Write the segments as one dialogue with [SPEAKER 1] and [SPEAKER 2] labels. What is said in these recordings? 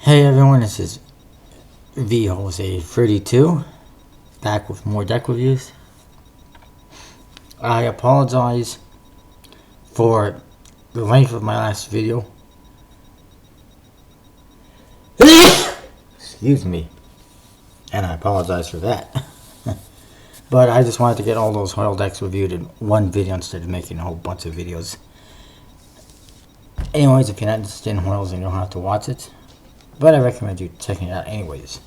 [SPEAKER 1] Hey everyone, this is VJose32, back with more deck reviews. I apologize for the length of my last video. Excuse me. And I apologize for that. But I just wanted to get all those Hoyle decks reviewed in one video instead of making a whole bunch of videos. Anyways, if you're not interested in Hoyles, then you don't have to watch it. But I recommend you checking it out anyways.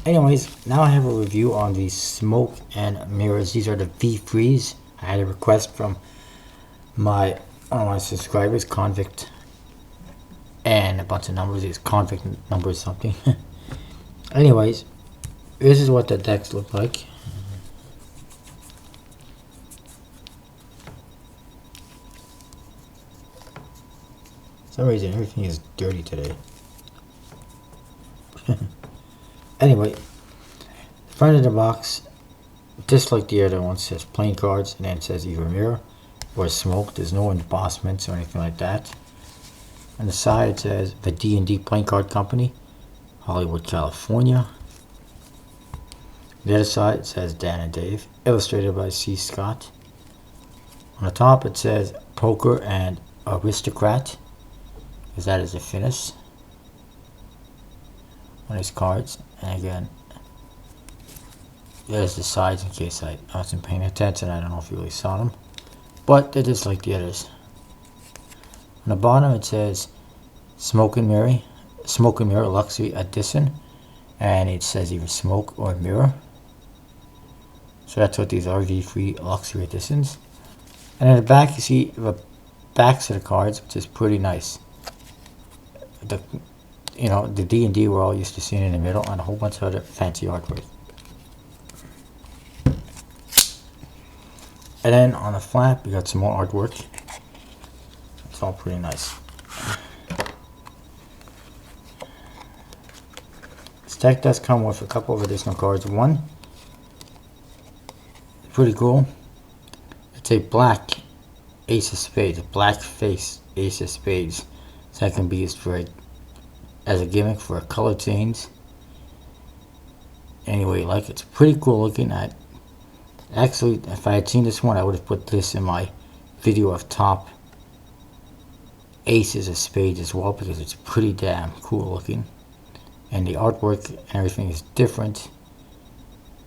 [SPEAKER 1] Now I have a review on the Smoke and Mirrors. These are the V3s. I had a request from one of my subscribers, Convict, and a bunch of numbers. It's Convict number something. Anyways, this is what the decks look like. For some reason, everything is dirty today. Anyway, the front of the box, just like the other one, says playing cards, and then it says either Mirror or Smoke. There's no embossments or anything like that. On the side it says the D&D Playing Card Company, Hollywood, California. The other side it says Dan and Dave, illustrated by C. Scott. On the top it says Poker and Aristocrat, because that is the finish on his cards. And again, there's the sides in case I wasn't paying attention. I don't know if you really saw them, but they're just like the others. On the bottom it says Smoke and Mirror Luxury Edition, and it says either Smoke or Mirror. So that's what these are, V3 Luxury Editions. And in the back you see the backs of the cards, which is pretty nice. The D&D we're all used to seeing in the middle, and a whole bunch of other fancy artwork. And then on the flap, we got some more artwork. It's all pretty nice. This deck does come with a couple of additional cards. One, pretty cool. It's a black Ace of Spades, a black face Ace of Spades. So that can be used as a gimmick for a color change. Anyway, it's pretty cool looking. Actually, if I had seen this one, I would have put this in my video of top aces of spades as well, because it's pretty damn cool looking. And the artwork and everything is different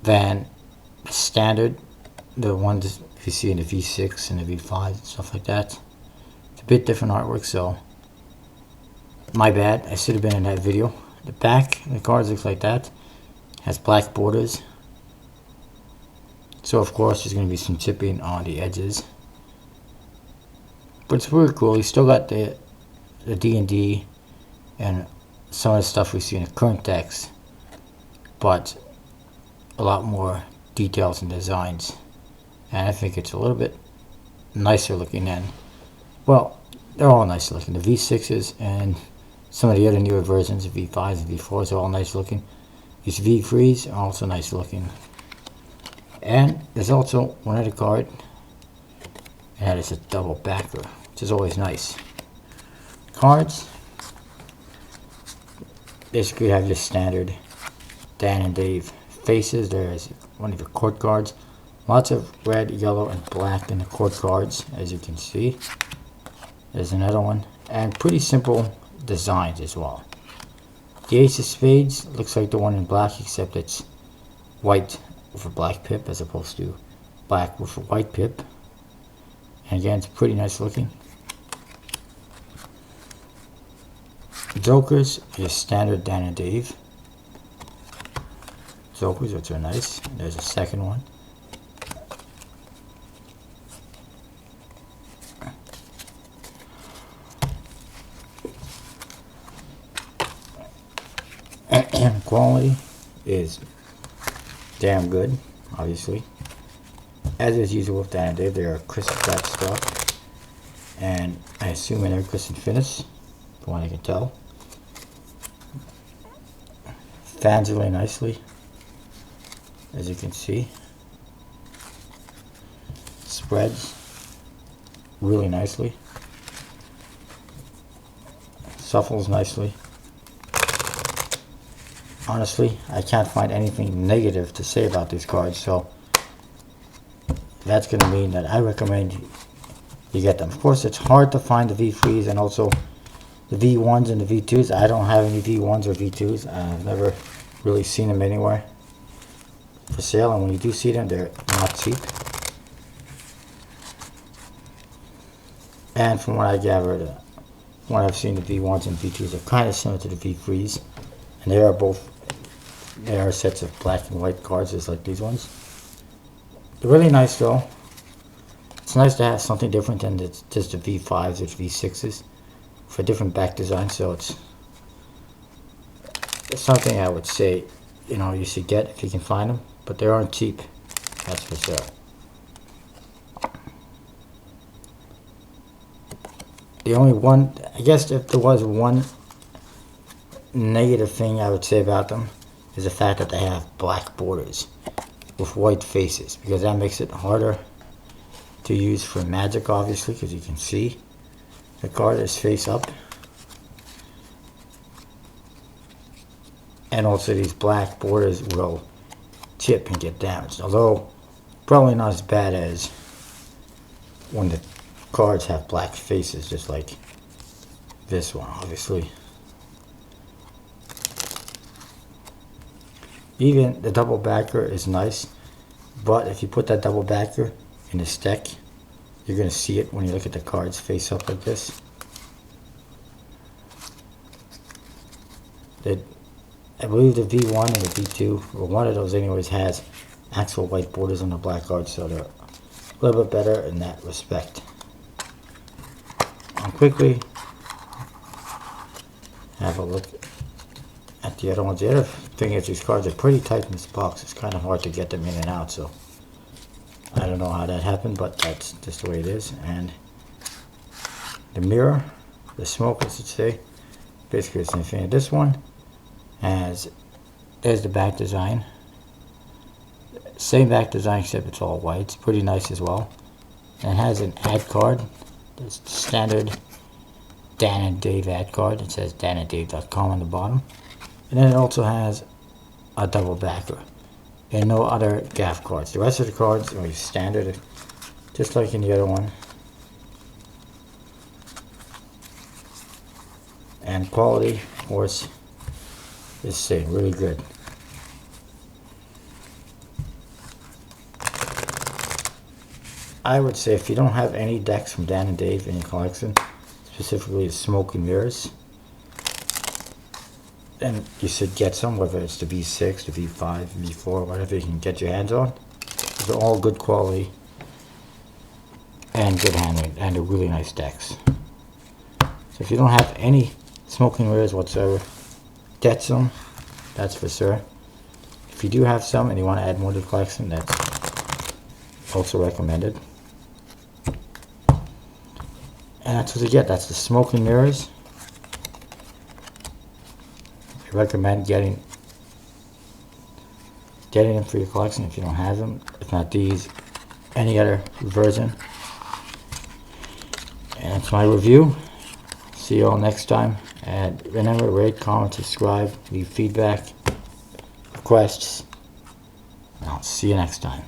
[SPEAKER 1] than standard, the ones you see in the V6 and the V5 and stuff like that. It's a bit different artwork, so my bad, I should have been in that video. The back, the cards looks like that. Has black borders. So of course there's going to be some chipping on the edges. But it's really cool. You still got the D&D and some of the stuff we see in the current decks, but a lot more details and designs. And I think it's a little bit nicer looking than, well, they're all nice looking. The V6s and some of the other newer versions, the V5s and V4s, are all nice looking. These V3s are also nice looking. And there's also one other card, and that is a double backer, which is always nice. Cards basically have your standard Dan and Dave faces. There's one of your court cards. Lots of red, yellow, and black in the court cards, as you can see. There's another one, and pretty simple designs as well. The Ace of Spades looks like the one in black, except it's white with a black pip as opposed to black with a white pip. And again, it's pretty nice looking. Jokers is standard Dan and Dave Jokers, which are nice. There's a second one. And quality is damn good, obviously. As is usual with Dan and Dave, they are crisp flat stock, and I assume an air cushion finish, from what I can tell. Fans really nicely, as you can see. Spreads really nicely. Shuffles nicely. honestly, I can't find anything negative to say about these cards, so that's going to mean that I recommend you get them. Of course, it's hard to find the V3s and also the V1s and the V2s. I don't have any V1s or V2s. I've never really seen them anywhere for sale, and when you do see them, they're not cheap. And from what I gathered, what I've seen, the V1s and V2s are kind of similar to the V3s, and they are sets of black and white cards just like these ones. They're really nice though. It's nice to have something different than just the V5s or V6s for different back designs, so it's something I would say, you know, you should get if you can find them, but they aren't cheap, that's for sure. The only one, I guess if there was one negative thing I would say about them, is the fact that they have black borders with white faces, because that makes it harder to use for Magic, obviously, because you can see the card is face up. And also these black borders will chip and get damaged, although probably not as bad as when the cards have black faces, just like this one, obviously. Even the double backer is nice, but if you put that double backer in the stack, you're going to see it when you look at the cards face up like this. I believe the V1 and the V2, or one of those anyways, has actual white borders on the black cards, so they're a little bit better in that respect. I'll quickly have a look at the other ones. The other thing is these cards are pretty tight in this box. It's kind of hard to get them in and out, so I don't know how that happened, but that's just the way it is. And the mirror, the smoke, I should say, basically the same thing. This one there's the back design. Same back design except it's all white. It's pretty nice as well. And it has an ad card. It's the standard Dan and Dave ad card. It says dananddave.com on the bottom. And then it also has a double backer and no other gaff cards. The rest of the cards are standard, just like in the other one. And quality, of course, is same, really good. I would say if you don't have any decks from Dan and Dave in your collection, specifically the Smoke and Mirrors, then you should get some, whether it's the V6, the V5, V4, whatever you can get your hands on. They're all good quality and good handling, and they're really nice decks. So if you don't have any Smoke and Mirrors whatsoever, get some, that's for sure. If you do have some and you want to add more to the collection, that's also recommended. And that's what you get. That's the Smoke and Mirrors. I recommend getting them for your collection if you don't have them. If not these, any other version. And that's my review. See you all next time. And remember, rate, comment, subscribe, leave feedback, requests. And I'll see you next time.